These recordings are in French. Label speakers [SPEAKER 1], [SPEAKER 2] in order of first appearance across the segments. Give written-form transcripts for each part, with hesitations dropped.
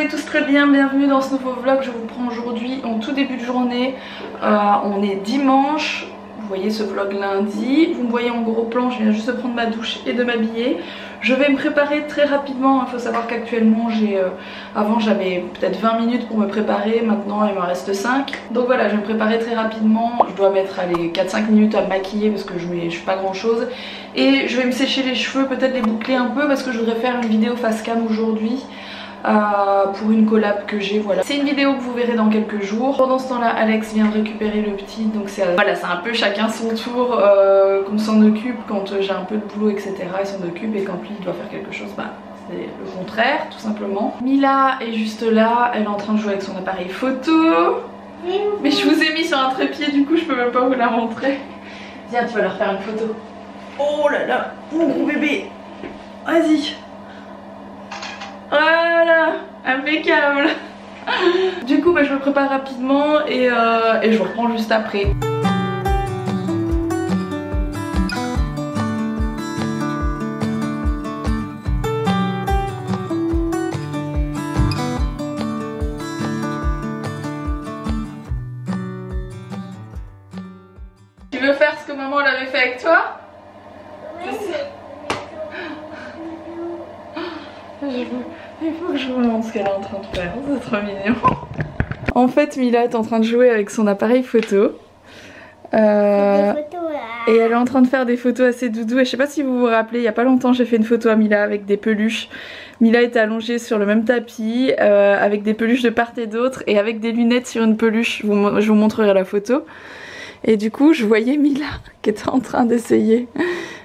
[SPEAKER 1] Tous très bien, bienvenue dans ce nouveau vlog. Je vous prends aujourd'hui en tout début de journée. On est dimanche, vous voyez ce vlog lundi. Vous me voyez en gros plan, je viens juste de prendre ma douche et de m'habiller. Je vais me préparer très rapidement. Il faut savoir qu'actuellement avant j'avais peut-être 20 minutes pour me préparer, maintenant il me reste 5. Donc voilà, je vais me préparer très rapidement. Je dois mettre 4-5 minutes à me maquiller parce que je fais pas grand chose. Et je vais me sécher les cheveux, peut-être les boucler un peu parce que je voudrais faire une vidéo face cam aujourd'hui. Pour une collab que j'ai, voilà. C'est une vidéo que vous verrez dans quelques jours. Pendant ce temps là, Alex vient de récupérer le petit, donc voilà, c'est un peu chacun son tour qu'on s'en occupe. Quand j'ai un peu de boulot etc, il s'en occupe, et quand lui il doit faire quelque chose, bah c'est le contraire tout simplement. Mila est juste là, elle est en train de jouer avec son appareil photo. Mais je vous ai mis sur un trépied, du coup je peux même pas vous la montrer. Viens, tu vas leur faire une photo. Oh là là, mon gros bébé, vas-y. Voilà, impeccable. Du coup bah, je me prépare rapidement et je vous reprends juste après. Tu veux faire ce que maman l'avait fait avec toi? Il faut que je vous montre ce qu'elle est en train de faire, c'est trop mignon. En fait Mila est en train de jouer avec son appareil photo et elle est en train de faire des photos assez doudou. Et je sais pas si vous vous rappelez, il y a pas longtemps j'ai fait une photo à Mila avec des peluches. Mila était allongée sur le même tapis avec des peluches de part et d'autre et avec des lunettes sur une peluche. Je vous montrerai la photo. Et du coup je voyais Mila qui était en train d'essayer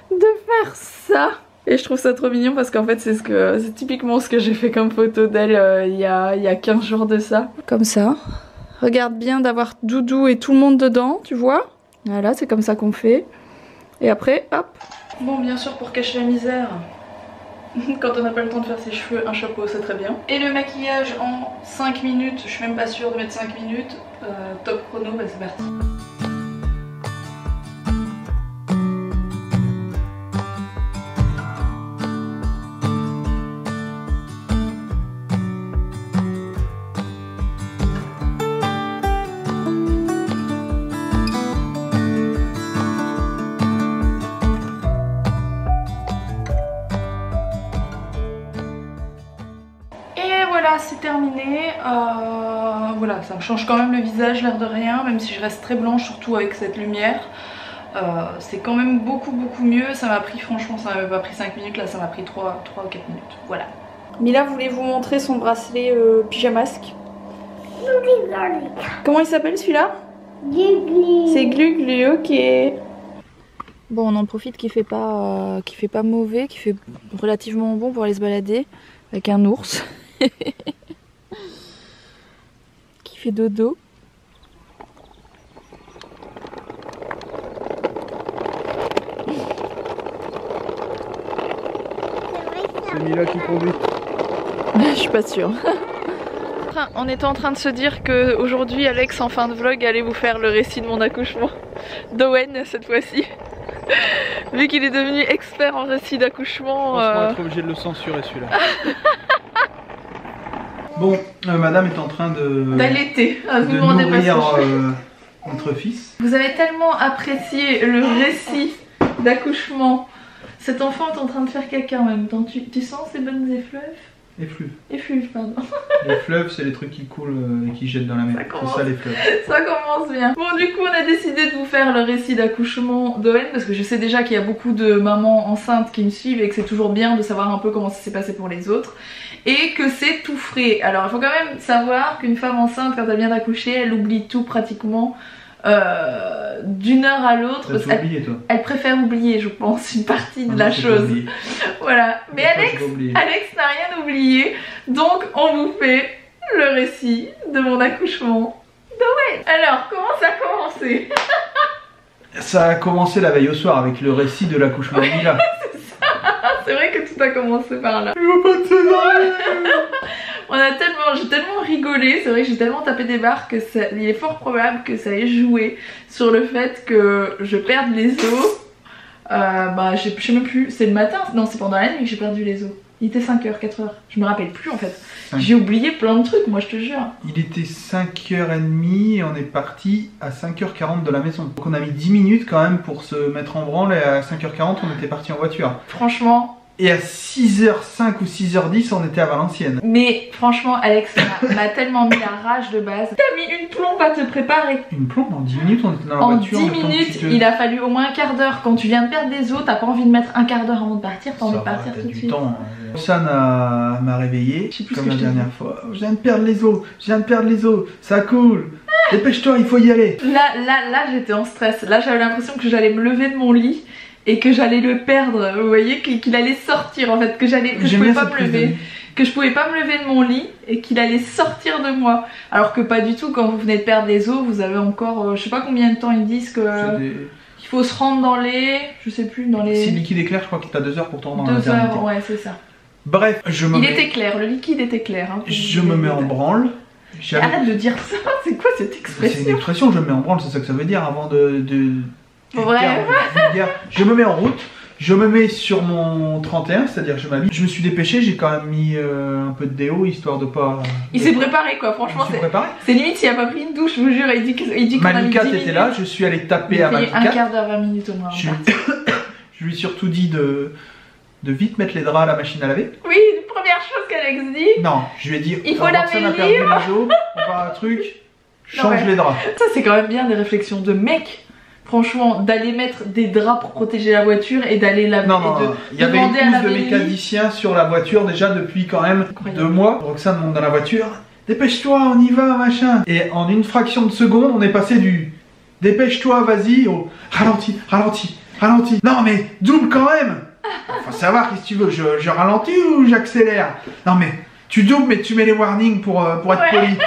[SPEAKER 1] de faire ça. Et je trouve ça trop mignon parce qu'en fait c'est typiquement ce que j'ai fait comme photo d'elle il y a 15 jours de ça. Comme ça. Regarde bien d'avoir Doudou et tout le monde dedans, tu vois. Voilà, c'est comme ça qu'on fait. Et après, hop. Bon, bien sûr pour cacher la misère, quand on n'a pas le temps de faire ses cheveux, un chapeau c'est très bien. Et le maquillage en 5 minutes, je suis même pas sûre de mettre 5 minutes. Top chrono, bah c'est parti. C'est terminé, voilà, ça me change quand même le visage l'air de rien, même si je reste très blanche, surtout avec cette lumière. C'est quand même beaucoup mieux. Ça m'a pris, franchement ça m'a pas pris 5 minutes, là ça m'a pris 3 ou 4 minutes, voilà. Mila voulait vous montrer son bracelet pyjamasque. Comment il s'appelle celui-là? Gluglu. C'est Gluglu, ok. Bon, on en profite qu'il fait pas mauvais, qu'il fait relativement bon pour aller se balader avec un ours. Qui fait dodo.
[SPEAKER 2] C'est Mila qui conduit.
[SPEAKER 1] Je suis pas sûre. On était en train de se dire que aujourd'hui Alex en fin de vlog allait vous faire le récit de mon accouchement. d'Owen cette fois-ci. Vu qu'il est devenu expert en récit d'accouchement.
[SPEAKER 2] On va être obligé de le censurer celui-là. Bon, madame est en train
[SPEAKER 1] d'allaiter,
[SPEAKER 2] de nourrir notre fils.
[SPEAKER 1] Vous avez tellement apprécié le récit d'accouchement. Cet enfant est en train de faire caca en même temps. Tu sens ces bonnes effluves? Effluves, pardon.
[SPEAKER 2] Les fleuves, c'est les trucs qui coulent et qui jettent dans la mer. C'est ça les fleuves.
[SPEAKER 1] Ça commence bien. Bon, du coup, on a décidé de vous faire le récit d'accouchement d'Owen parce que je sais déjà qu'il y a beaucoup de mamans enceintes qui me suivent et que c'est toujours bien de savoir un peu comment ça s'est passé pour les autres. Et que c'est tout frais. Alors, il faut quand même savoir qu'une femme enceinte, quand elle vient d'accoucher, elle oublie tout pratiquement. D'une heure à l'autre, elle préfère oublier, je pense, une partie de la chose. Voilà, mais Alex n'a rien oublié, donc on vous fait le récit de mon accouchement d'Owen. Alors, comment ça a commencé?
[SPEAKER 2] Ça a commencé la veille au soir avec le récit de l'accouchement de Mila.
[SPEAKER 1] C'est ça, c'est vrai que tout a commencé par là.
[SPEAKER 2] Je veux pas te césarienne.
[SPEAKER 1] j'ai tellement rigolé, c'est vrai que j'ai tellement tapé des barres que il est fort probable que ça ait joué sur le fait que je perde les os. Bah je sais même plus, c'est le matin, non c'est pendant la nuit que j'ai perdu les os. Il était 5h, 4h, je me rappelle plus en fait. J'ai oublié plein de trucs, moi je te jure.
[SPEAKER 2] Il était 5h30 et on est parti à 5h40 de la maison. Donc on a mis 10 minutes quand même pour se mettre en branle et à 5h40 on était parti en voiture.
[SPEAKER 1] Franchement.
[SPEAKER 2] Et à 6h05 ou 6h10 on était à Valenciennes.
[SPEAKER 1] Mais franchement Alex m'a tellement mis la rage de base. T'as mis une plombe à te préparer.
[SPEAKER 2] Une plombe en 10 minutes on était dans la voiture.
[SPEAKER 1] En 10 minutes il a fallu au moins un quart d'heure. Quand tu viens de perdre des os, t'as pas envie de mettre un quart d'heure avant de partir, t'as envie de partir tout de suite.
[SPEAKER 2] Ça m'a réveillé comme la dernière fois. Je viens de perdre les os, ça coule. Dépêche-toi, il faut y aller.
[SPEAKER 1] Là j'étais en stress. Là j'avais l'impression que j'allais me lever de mon lit et que j'allais le perdre. Vous voyez qu'il allait sortir en fait, que je pouvais pas me lever. Que je pouvais pas me lever de mon lit et qu'il allait sortir de moi. Alors que pas du tout, quand vous venez de perdre les os, vous avez encore je sais pas combien de temps ils disent que il faut se rendre dans les, je sais plus, dans les...
[SPEAKER 2] Si le liquide est clair, je crois que t'as 2 heures pour te rendre dans
[SPEAKER 1] 2 heures, ouais c'est ça.
[SPEAKER 2] Bref,
[SPEAKER 1] était clair, le liquide était clair. Hein,
[SPEAKER 2] je me mets en branle.
[SPEAKER 1] Arrête de dire ça, c'est quoi cette expression?
[SPEAKER 2] C'est une expression, je me mets en branle, c'est ça que ça veut dire avant de
[SPEAKER 1] Bref.
[SPEAKER 2] Je me mets en route, je me mets sur mon 31, c'est-à-dire je m'habille. Je me suis dépêché, j'ai quand même mis un peu de déo histoire de pas...
[SPEAKER 1] Il s'est préparé quoi, franchement c'est limite s'il a pas pris une douche, je vous jure, il dit
[SPEAKER 2] Malika était là, je suis allé taper à Malika.
[SPEAKER 1] Un quart d'heure, 20 minutes au moins.
[SPEAKER 2] Je lui ai surtout dit de vite mettre les draps à la machine à laver.
[SPEAKER 1] Oui, première chose qu'Alex dit.
[SPEAKER 2] Non, je lui ai dit,
[SPEAKER 1] il faut laver le
[SPEAKER 2] perdu les os, on part un truc, change les draps.
[SPEAKER 1] Ça c'est quand même bien des réflexions de mec. Franchement, d'aller mettre des draps pour protéger la voiture et d'aller laver.
[SPEAKER 2] Non, il y avait une pousse de mécanicien sur la voiture déjà depuis quand même 2 mois. Roxane monte dans la voiture, dépêche-toi, on y va, machin. Et en une fraction de seconde, on est passé du dépêche-toi, vas-y, au ralenti. Non mais double quand même. Faut savoir qu'est-ce que tu veux, je ralentis ou j'accélère? Non mais tu doubles mais tu mets les warnings pour être poli.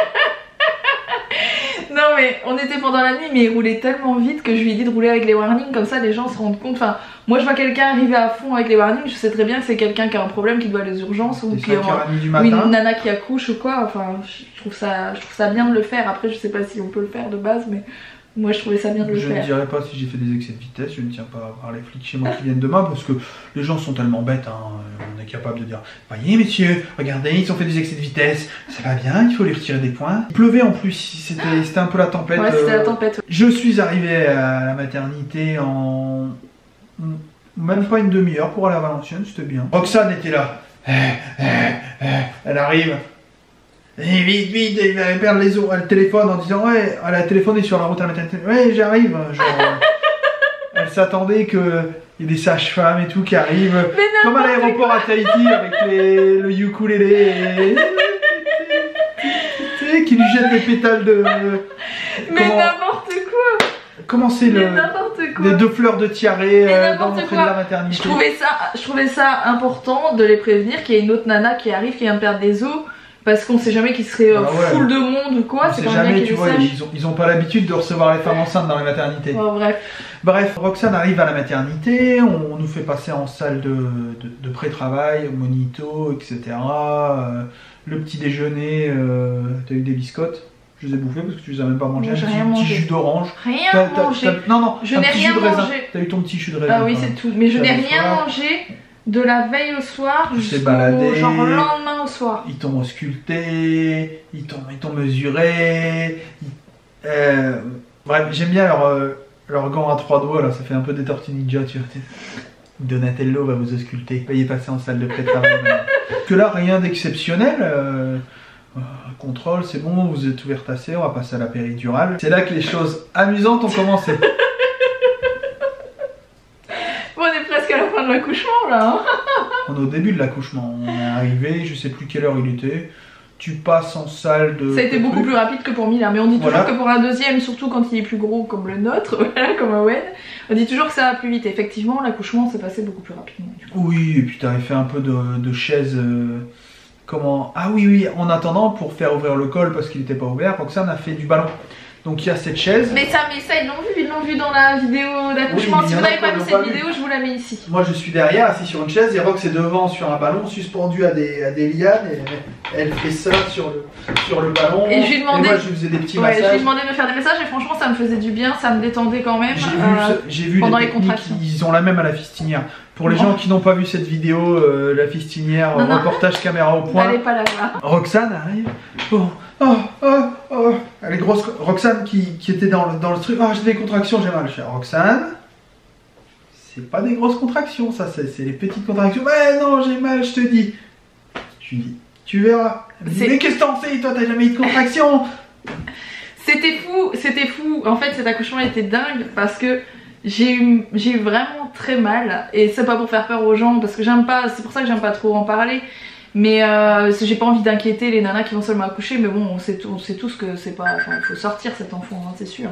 [SPEAKER 1] Non mais on était pendant la nuit mais il roulait tellement vite que je lui ai dit de rouler avec les warnings, comme ça les gens se rendent compte. Enfin moi je vois quelqu'un arriver à fond avec les warnings, je sais très bien que c'est quelqu'un qui a un problème, qui doit aller aux urgences ou une nana qui accouche ou quoi. Enfin je trouve ça bien de le faire. Après je sais pas si on peut le faire de base mais moi je trouvais ça bien de le faire.
[SPEAKER 2] Je ne dirais pas si j'ai fait des excès de vitesse, je ne tiens pas à voir les flics chez moi qui viennent demain parce que les gens sont tellement bêtes, hein. On est capable de dire voyez messieurs, regardez ils ont fait des excès de vitesse, ça va bien, il faut lui retirer des points. Il pleuvait en plus, c'était un peu la tempête.
[SPEAKER 1] Ouais c'était la tempête.
[SPEAKER 2] Je suis arrivé à la maternité en même pas une demi-heure pour aller à Valenciennes, c'était bien. Roxane était là, elle arrive. Et vite, il va perdre les os. Elle téléphone en disant ouais, elle a téléphoné sur la route à la maternité. Ouais, j'arrive. Elle s'attendait qu'il y ait des sages-femmes et tout qui arrivent. Comme à l'aéroport à Tahiti avec le ukulélé. Tu sais, qui lui jette des pétales de.
[SPEAKER 1] Mais n'importe quoi.
[SPEAKER 2] Comment c'est les 2 fleurs de tiaré dans l'entrée de la maternité.
[SPEAKER 1] Je trouvais ça important de les prévenir qu'il y a une autre nana qui arrive qui vient de perdre des os. Parce qu'on sait jamais qu'il serait full de monde ou quoi, c'est quand même bien qu'ils le sachent.
[SPEAKER 2] Ils ont pas l'habitude de recevoir les femmes enceintes dans les maternités.
[SPEAKER 1] Oh,
[SPEAKER 2] bref, Roxane arrive à la maternité, on nous fait passer en salle de pré-travail, monito, etc. Le petit déjeuner, t'as eu des biscottes, je les ai bouffées parce que tu les as même pas mangées. Un petit jus d'orange.
[SPEAKER 1] Rien mangé.
[SPEAKER 2] Non,
[SPEAKER 1] je n'ai rien mangé.
[SPEAKER 2] T'as eu ton petit jus de raisin.
[SPEAKER 1] Ah oui, c'est tout. Mais je n'ai rien mangé. De la veille au soir jusqu'au genre lendemain au soir.
[SPEAKER 2] Ils t'ont ausculté, ils t'ont mesuré. Bref, j'aime bien leur gant à 3 doigts là, ça fait un peu des tortues ninja, tu vois. Donatello va vous ausculter. Veuillez passer en salle de pré-travail. Que là, rien d'exceptionnel. Contrôle, c'est bon, vous êtes ouvert assez, on va passer à la péridurale. C'est là que les choses amusantes ont commencé.
[SPEAKER 1] On est presque à la fin de l'accouchement là.
[SPEAKER 2] On est au début de l'accouchement. On est arrivé, je sais plus quelle heure il était. Tu passes en salle de.
[SPEAKER 1] Ça a été beaucoup plus rapide que pour Mila, mais on dit toujours que pour un deuxième, surtout quand il est plus gros comme le nôtre, voilà, comme Owen, on dit toujours que ça va plus vite. Effectivement, l'accouchement s'est passé beaucoup plus rapidement.
[SPEAKER 2] Oui, et puis tu avais fait un peu de chaise. Comment. Ah oui, en attendant, pour faire ouvrir le col parce qu'il n'était pas ouvert, Roxane a fait du ballon. Donc il y a cette chaise.
[SPEAKER 1] Mais ça ils l'ont vu dans la vidéo d'accouchement.
[SPEAKER 2] Oui,
[SPEAKER 1] si vous n'avez pas vu cette vidéo, je vous la mets ici.
[SPEAKER 2] Moi je suis derrière, assis sur une chaise, et Rox est devant sur un ballon suspendu à des lianes, et elle fait ça sur le ballon.
[SPEAKER 1] Et je lui demandais,
[SPEAKER 2] et moi je lui faisais des petits
[SPEAKER 1] massages.
[SPEAKER 2] massages.
[SPEAKER 1] Je lui demandais de me faire des massages, et franchement ça me faisait du bien, ça me détendait quand même.
[SPEAKER 2] J'ai vu
[SPEAKER 1] pendant
[SPEAKER 2] les
[SPEAKER 1] contractions.
[SPEAKER 2] Ils ont la même à la fistinière. Pour les gens qui n'ont pas vu cette vidéo, la fistinière, reportage caméra au point.
[SPEAKER 1] N'allez pas la voir.
[SPEAKER 2] Roxane arrive. Elle est grosse. Roxane qui était dans le truc. Ah, j'ai des contractions, j'ai mal. Je fais Roxane. C'est pas des grosses contractions, ça, c'est les petites contractions. Ouais, non, j'ai mal, je te dis. Je lui dis, tu verras. Elle me dit, mais qu'est-ce que t'en fais? Toi, t'as jamais eu de contractions.
[SPEAKER 1] C'était fou. En fait, cet accouchement était dingue parce que j'ai eu vraiment très mal. Et c'est pas pour faire peur aux gens parce que j'aime pas, c'est pour ça que j'aime pas trop en parler. Mais j'ai pas envie d'inquiéter les nanas qui vont seulement accoucher. Mais bon, on sait tous que c'est pas. Enfin, il faut sortir cet enfant, hein, c'est sûr.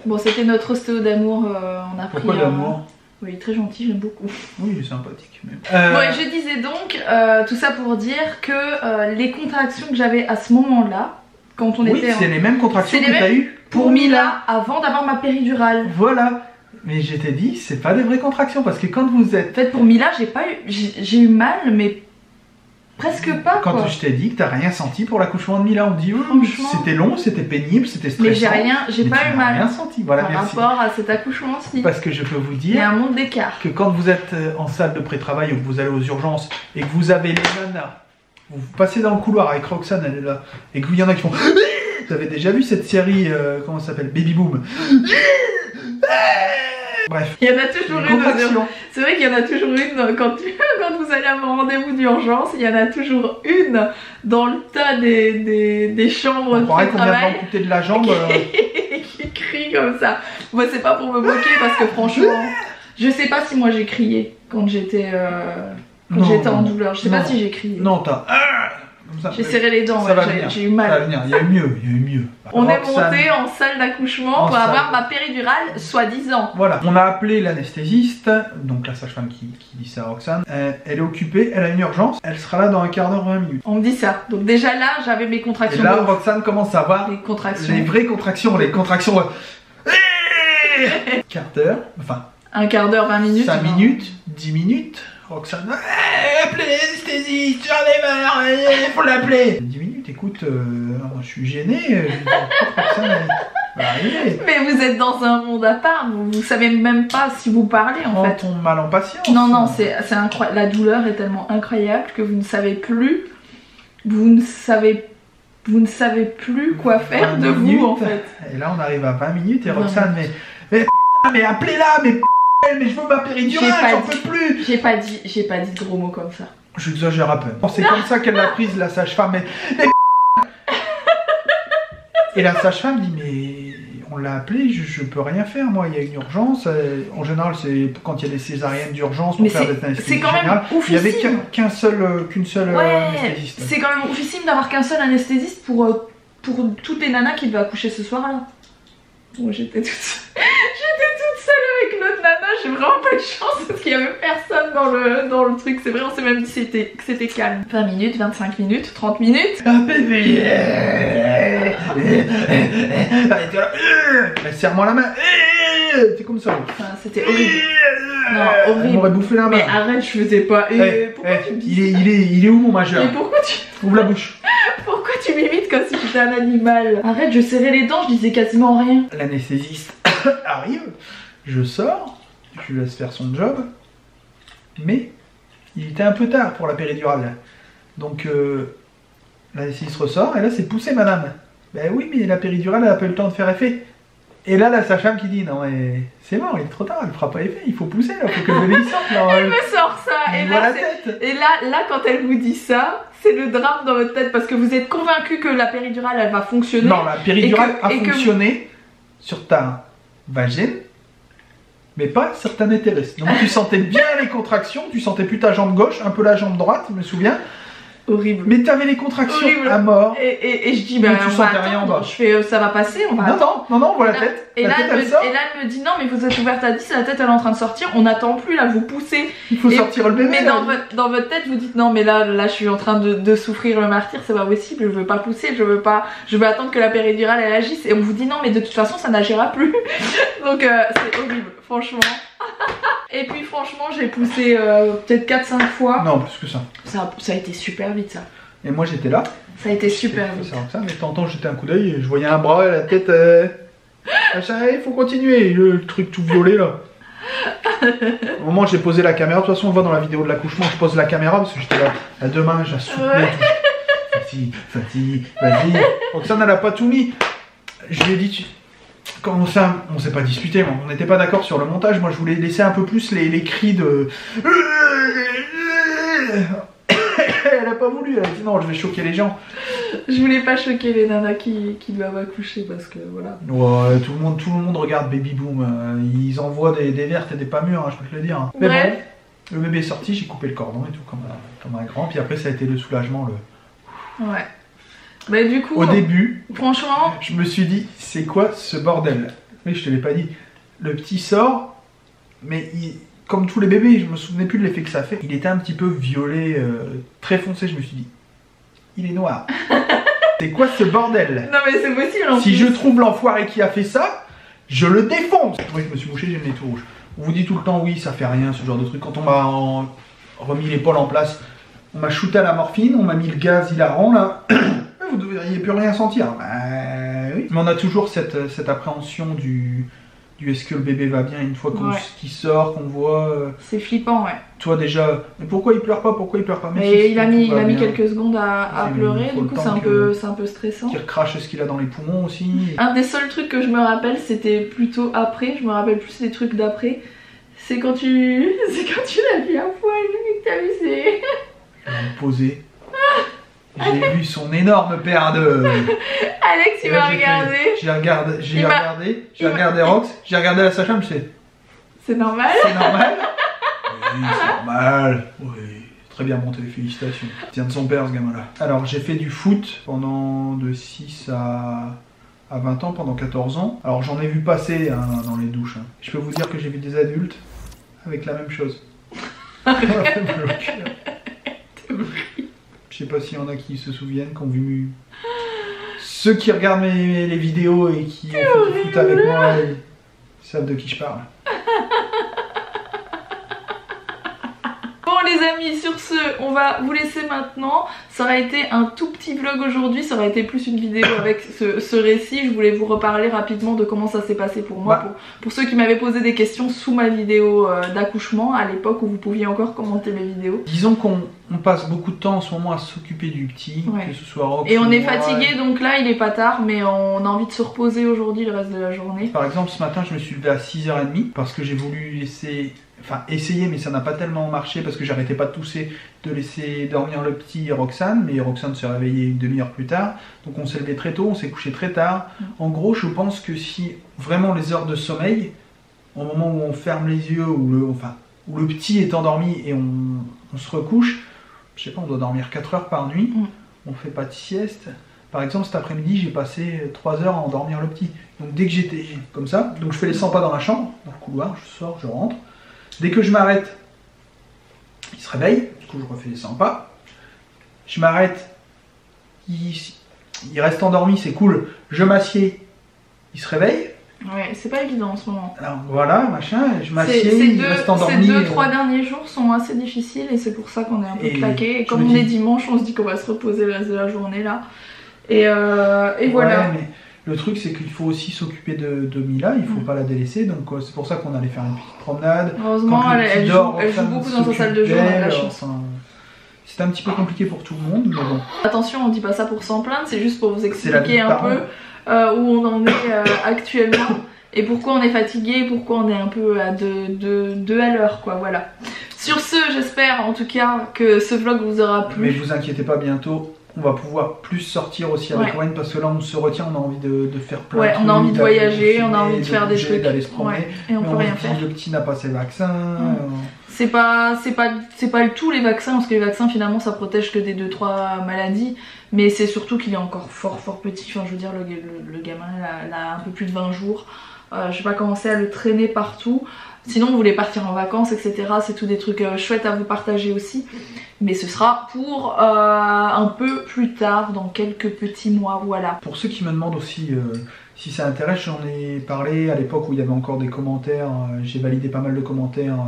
[SPEAKER 1] Bon, c'était notre ostéo d'amour. On a pris.
[SPEAKER 2] Pourquoi d'amour?
[SPEAKER 1] Oui, très gentil, j'aime beaucoup.
[SPEAKER 2] Oui, il est sympathique. Mais...
[SPEAKER 1] Ouais, je disais donc tout ça pour dire que les contractions que j'avais à ce moment-là, quand on était.
[SPEAKER 2] Oui, c'est les mêmes contractions que t'as eues
[SPEAKER 1] pour Mila avant d'avoir ma péridurale.
[SPEAKER 2] Voilà. Mais je t'ai dit, c'est pas des vraies contractions parce que quand vous êtes.
[SPEAKER 1] En fait, pour Mila, j'ai eu mal, mais presque pas.
[SPEAKER 2] Quand
[SPEAKER 1] quoi.
[SPEAKER 2] Je t'ai dit que t'as rien senti pour l'accouchement de Mila, on me dit c'était long, c'était pénible, c'était stressant.
[SPEAKER 1] Mais j'ai pas eu mal.
[SPEAKER 2] Rien senti. Voilà,
[SPEAKER 1] par
[SPEAKER 2] merci.
[SPEAKER 1] rapport à cet accouchement aussi.
[SPEAKER 2] Parce que je peux vous dire.
[SPEAKER 1] Il y a un monde d'écart.
[SPEAKER 2] Que quand vous êtes en salle de pré-travail ou que vous allez aux urgences et que vous avez les nanas, vous passez dans le couloir avec Roxane, elle est là, et qu'il y en a qui font. Vous avez déjà vu cette série, comment ça s'appelle, Baby Boom. Bref.
[SPEAKER 1] Il y en a toujours une. C'est vrai qu'il y en a toujours une quand vous allez avoir un rendez-vous d'urgence, il y en a toujours une dans le tas des chambres de
[SPEAKER 2] pré-travail. On vient d'amputer de la jambe.
[SPEAKER 1] qui crie comme ça. Moi c'est pas pour me moquer parce que franchement, je sais pas si moi j'ai crié quand j'étais en douleur. Je sais pas si j'ai crié.
[SPEAKER 2] Non, t'as.
[SPEAKER 1] J'ai serré les dents, j'ai eu mal.
[SPEAKER 2] Ça va venir, il y a eu mieux.
[SPEAKER 1] On est monté en salle d'accouchement pour avoir ma péridurale, soi-disant.
[SPEAKER 2] Voilà, on a appelé l'anesthésiste, donc la sage-femme qui dit ça à Roxane. Elle est occupée, elle a une urgence, elle sera là dans un quart d'heure, 20 minutes.
[SPEAKER 1] On me dit ça. Donc déjà là, j'avais mes contractions.
[SPEAKER 2] Et là, Roxane commence à avoir les vraies contractions, les contractions. Quart d'heure, enfin.
[SPEAKER 1] Un quart d'heure, 20 minutes.
[SPEAKER 2] 5 minutes, 10 minutes. Roxane, appelez l'anesthésiste, j'en ai marre, il faut l'appeler. 10 minutes, écoute, moi je suis gêné, Roxane, elle va arriver.
[SPEAKER 1] Mais vous êtes dans un monde à part, vous savez même pas si vous parlez en fait.
[SPEAKER 2] On tombe mal en patience.
[SPEAKER 1] Non, c'est incroyable, la douleur est tellement incroyable que vous ne savez plus, vous ne savez plus quoi faire de vous en fait.
[SPEAKER 2] Et là on arrive à 20 minutes et Roxane, mais appelez-la, mais je veux ma péridurale, j'en peux plus.
[SPEAKER 1] J'ai pas dit de gros mots comme ça.
[SPEAKER 2] J'exagère à peine. C'est comme ça qu'elle l'a prise, la sage-femme. Mais... Et la sage-femme dit, mais on l'a appelée, je peux rien faire, moi, il y a une urgence. En général, c'est quand il y a des césariennes d'urgence pour faire des anesthésistes.
[SPEAKER 1] C'est quand même oufissime.
[SPEAKER 2] Il n'y avait qu'une seule anesthésiste.
[SPEAKER 1] C'est quand même oufissime d'avoir qu'un seul anesthésiste pour toutes les nanas qui devaient accoucher ce soir-là. Moi, j'étais toute seule. Avec l'autre nana, j'ai vraiment pas de chance parce qu'il y avait personne dans le truc. C'est vrai, on s'est même dit que c'était calme. 20 minutes, 25 minutes, 30 minutes.
[SPEAKER 2] Serre-moi la main. C'est comme ça.
[SPEAKER 1] C'était horrible. Non, horrible.
[SPEAKER 2] On m'aurait bouffé la main.
[SPEAKER 1] Mais arrête, je faisais pas. Pourquoi tu me dis
[SPEAKER 2] il est où mon majeur?
[SPEAKER 1] Mais pourquoi tu...
[SPEAKER 2] Ouvre la bouche.
[SPEAKER 1] Pourquoi tu m'imites comme si j'étais un animal? Arrête, je serrais les dents, je disais quasiment rien.
[SPEAKER 2] L'anesthésiste arrive. Je sors, je lui laisse faire son job, mais il était un peu tard pour la péridurale. Donc l'anesthésiste ressort, et là c'est poussé madame. Ben oui, mais la péridurale elle n'a pas eu le temps de faire effet. Et là la sage-femme qui dit non mais c'est mort, il est trop tard, elle fera pas effet, il faut pousser là, faut que le bébé sorte.
[SPEAKER 1] Elle me sort ça, et là quand elle vous dit ça, c'est le drame dans votre tête parce que vous êtes convaincu que la péridurale elle va fonctionner.
[SPEAKER 2] Non, la péridurale a fonctionné sur ta vagine. Mais pas certains utérus. Donc tu sentais bien les contractions, tu sentais plus ta jambe gauche, un peu la jambe droite, je me souviens.
[SPEAKER 1] Horrible.
[SPEAKER 2] Mais t'avais les contractions
[SPEAKER 1] Horrible.
[SPEAKER 2] à mort.
[SPEAKER 1] Et je dis, bah,
[SPEAKER 2] Mais tu
[SPEAKER 1] on va
[SPEAKER 2] sentais rien en
[SPEAKER 1] attendre.
[SPEAKER 2] bas.
[SPEAKER 1] Je fais, ça va passer, on va attendre.
[SPEAKER 2] Non, on voit la tête.
[SPEAKER 1] Et
[SPEAKER 2] La
[SPEAKER 1] là,
[SPEAKER 2] tête,
[SPEAKER 1] elle
[SPEAKER 2] elle sort.
[SPEAKER 1] me dit, non, mais vous êtes ouverte à 10, la tête elle est en train de sortir, on n'attend plus, là, vous poussez.
[SPEAKER 2] Il faut sortir le bébé.
[SPEAKER 1] Mais
[SPEAKER 2] là.
[SPEAKER 1] dans votre tête, vous dites, non, mais là, je suis en train de souffrir le martyre, c'est pas possible, je veux pas pousser, je veux attendre que la péridurale elle agisse. Et on vous dit, non, mais de toute façon, ça n'agira plus. Donc, c'est horrible, franchement. Et puis, franchement, j'ai poussé peut-être 4-5 fois.
[SPEAKER 2] Non, plus que ça.
[SPEAKER 1] Ça a été super vite, ça.
[SPEAKER 2] Et moi, j'étais là.
[SPEAKER 1] Ça a été super vite.
[SPEAKER 2] Ça, mais de temps en temps, j'étais un coup d'œil et je voyais un bras et la tête. Il faut continuer. Le truc tout violet là. Au moment où j'ai posé la caméra, de toute façon, on le voit dans la vidéo de l'accouchement, je pose la caméra parce que j'étais là à deux mains, j'ai soutenu. Ouais. Fatih, vas-y. Roxane, elle a pas tout mis. Je lui ai dit, quand on s'est pas disputé, on n'était pas d'accord sur le montage. Moi, je voulais laisser un peu plus les cris de. Elle a pas voulu, elle a dit non, je vais choquer les gens.
[SPEAKER 1] Je voulais pas choquer les nanas qui doivent accoucher parce que voilà.
[SPEAKER 2] Ouais, tout le monde regarde Baby Boom. Ils envoient des vertes et des pas mûres, hein, je peux te le dire. Hein. Mais
[SPEAKER 1] bref.
[SPEAKER 2] Bon, le bébé est sorti, j'ai coupé le cordon et tout comme un grand. Puis après, ça a été le soulagement.
[SPEAKER 1] Ouais. Bah, du coup,
[SPEAKER 2] au début,
[SPEAKER 1] franchement,
[SPEAKER 2] je me suis dit, c'est quoi ce bordel? Oui, je te l'ai pas dit. Le petit sort, mais comme tous les bébés, je me souvenais plus de l'effet que ça fait. Il était un petit peu violet, très foncé. Je me suis dit, il est noir. C'est quoi ce bordel?
[SPEAKER 1] Non mais c'est possible en
[SPEAKER 2] Si
[SPEAKER 1] plus.
[SPEAKER 2] je trouve l'enfoiré qui a fait ça, je le défonce. Oui, je me suis bouché, j'ai le nez tout rouge. On vous dit tout le temps, oui, ça fait rien, ce genre de truc. Quand on m'a remis l'épaule en place, on m'a shooté à la morphine, on m'a mis le gaz hilarant là. Vous ne devriez plus rien sentir. Bah, oui. Mais on a toujours cette appréhension du est-ce que le bébé va bien une fois qu'il sort, qu'on voit.
[SPEAKER 1] C'est flippant, ouais.
[SPEAKER 2] Toi déjà, mais pourquoi il pleure pas? Pourquoi il pleure pas?
[SPEAKER 1] Mais il a mis quelques secondes à pleurer, du coup c'est un peu stressant.
[SPEAKER 2] Qu'il recrache ce qu'il a dans les poumons aussi.
[SPEAKER 1] Un des seuls trucs que je me rappelle, c'était plutôt après, je me rappelle plus des trucs d'après. C'est quand tu l'as vu à poil, que t'as vu c'est...
[SPEAKER 2] Je vais me poser. J'ai vu son énorme paire de...
[SPEAKER 1] Alex il m'a regardé.
[SPEAKER 2] J'ai regardé Rox, j'ai regardé la sage-femme, je sais.
[SPEAKER 1] C'est normal.
[SPEAKER 2] C'est normal. Oui, c'est normal. Oui, très bien monté, félicitations. Il tient de son père ce gamin-là. Alors j'ai fait du foot pendant de 6 à 20 ans, pendant 14 ans. Alors j'en ai vu passer hein, dans les douches. Hein. Je peux vous dire que j'ai vu des adultes avec la même chose. Je sais pas s'il y en a qui se souviennent, qui ont vu... Ceux qui regardent les vidéos et qui ont fait du foot avec moi, ils savent de qui je parle.
[SPEAKER 1] Bon les amis, sur ce, on va vous laisser maintenant. Ça aurait été un tout petit vlog aujourd'hui, ça aurait été plus une vidéo avec ce récit. Je voulais vous reparler rapidement de comment ça s'est passé pour moi, pour ceux qui m'avaient posé des questions sous ma vidéo d'accouchement, à l'époque où vous pouviez encore commenter mes vidéos.
[SPEAKER 2] Disons qu'on passe beaucoup de temps en ce moment à s'occuper du petit, que ce soit Rox.
[SPEAKER 1] Et on est fatigué, donc là il est pas tard, mais on a envie de se reposer aujourd'hui le reste de la journée.
[SPEAKER 2] Par exemple, ce matin je me suis levé à 6h30 parce que j'ai voulu essayer, mais ça n'a pas tellement marché parce que j'arrêtais pas de tousser, de laisser dormir le petit Roxane, mais Roxane s'est réveillée une demi-heure plus tard, donc on s'est levé très tôt, on s'est couché très tard. En gros, je pense que si vraiment les heures de sommeil, au moment où on ferme les yeux, où le petit est endormi et on se recouche, je sais pas, on doit dormir 4 heures par nuit, on fait pas de sieste. Par exemple, cet après-midi, j'ai passé 3 heures à endormir le petit. Donc dès que j'étais comme ça, donc je fais les 100 pas dans la chambre, dans le couloir, je sors, je rentre. Dès que je m'arrête, il se réveille, du coup je refais les 100 pas. Je m'arrête, il reste endormi, c'est cool. Je m'assieds, il se réveille.
[SPEAKER 1] Ouais, c'est pas évident en ce moment.
[SPEAKER 2] Alors voilà, machin, je m'assieds, il reste endormi.
[SPEAKER 1] Ces 2-3 derniers jours sont assez difficiles et c'est pour ça qu'on est un peu claqué. Et comme on est dimanche, on se dit qu'on va se reposer le reste de la journée là. Et voilà.
[SPEAKER 2] Ouais, mais le truc c'est qu'il faut aussi s'occuper de Mila, il faut pas la délaisser, donc c'est pour ça qu'on allait faire une petite promenade.
[SPEAKER 1] Heureusement, elle joue beaucoup dans sa salle de jeu, on a de la chance.
[SPEAKER 2] C'est un petit peu compliqué pour tout le monde, mais bon.
[SPEAKER 1] Attention, on dit pas ça pour s'en plaindre, c'est juste pour vous expliquer un peu où on en est actuellement et pourquoi on est fatigué, pourquoi on est un peu à deux à l'heure, quoi, voilà. Sur ce, j'espère en tout cas que ce vlog vous aura plu.
[SPEAKER 2] Mais vous inquiétez pas, bientôt on va pouvoir plus sortir aussi avec Wayne parce que là on se retient, on a envie de faire plein de trucs.
[SPEAKER 1] On a envie de voyager, on a envie de faire des trucs.
[SPEAKER 2] D'aller se promener.
[SPEAKER 1] Et on peut rien faire.
[SPEAKER 2] Le petit n'a pas ses vaccins.
[SPEAKER 1] C'est pas tous les vaccins, parce que les vaccins finalement ça protège que des 2-3 maladies. Mais c'est surtout qu'il est encore fort petit. Enfin je veux dire le gamin il a un peu plus de 20 jours. Je vais pas commencer à le traîner partout. Sinon vous voulez partir en vacances etc. C'est tout des trucs chouettes à vous partager aussi. Mais ce sera pour un peu plus tard, dans quelques petits mois, voilà.
[SPEAKER 2] Pour ceux qui me demandent aussi si ça intéresse, j'en ai parlé à l'époque où il y avait encore des commentaires. J'ai validé pas mal de commentaires.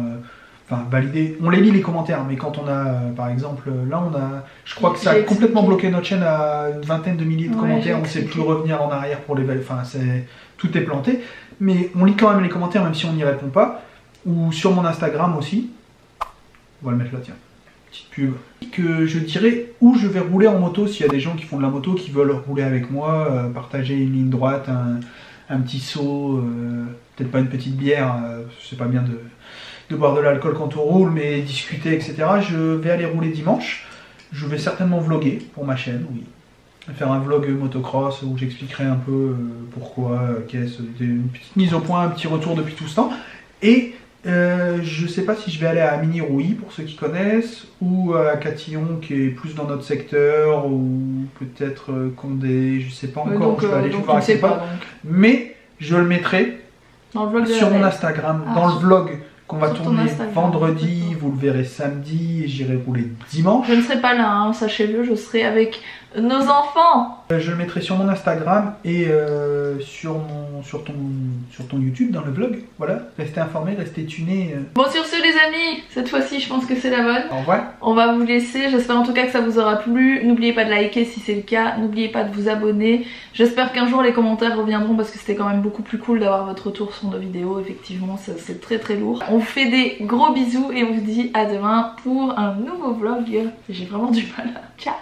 [SPEAKER 2] Enfin validé, on les lit les commentaires, mais quand on a par exemple là on a, je crois que ça a complètement bloqué notre chaîne à une vingtaine de milliers de commentaires, on ne sait plus revenir en arrière pour les, enfin tout est planté, mais on lit quand même les commentaires même si on n'y répond pas, ou sur mon Instagram aussi, on va le mettre là tiens, petite pub, que je dirais où je vais rouler en moto s'il y a des gens qui font de la moto, qui veulent rouler avec moi, partager une ligne droite, un petit saut, peut-être pas une petite bière, c'est pas bien de boire de l'alcool quand on roule, mais discuter, etc. Je vais aller rouler dimanche. Je vais certainement vlogger pour ma chaîne, oui. Faire un vlog motocross où j'expliquerai un peu pourquoi, qu'est-ce, une petite mise au point, un petit retour depuis tout ce temps. Et je sais pas si je vais aller à Mini-Rouilly, pour ceux qui connaissent, ou à Catillon, qui est plus dans notre secteur, ou peut-être Condé, je sais pas encore où je vais aller, je vais voir, mais je le mettrai dans le vlog sur mon Instagram, dans le vlog qu'on va tourner vendredi, vous le verrez samedi et j'irai rouler dimanche. Je
[SPEAKER 1] ne serai pas là, hein, sachez-le, je serai avec nos enfants.
[SPEAKER 2] Je le mettrai sur mon Instagram et sur ton YouTube dans le vlog. Voilà, restez informés, restez tunés.
[SPEAKER 1] Bon sur ce les amis, cette fois-ci je pense que c'est la bonne.
[SPEAKER 2] Au revoir.
[SPEAKER 1] On va vous laisser, j'espère en tout cas que ça vous aura plu. N'oubliez pas de liker si c'est le cas, n'oubliez pas de vous abonner. J'espère qu'un jour les commentaires reviendront parce que c'était quand même beaucoup plus cool d'avoir votre retour sur nos vidéos. Effectivement c'est très lourd. On vous fait des gros bisous et on vous dit à demain pour un nouveau vlog. J'ai vraiment du mal. Ciao.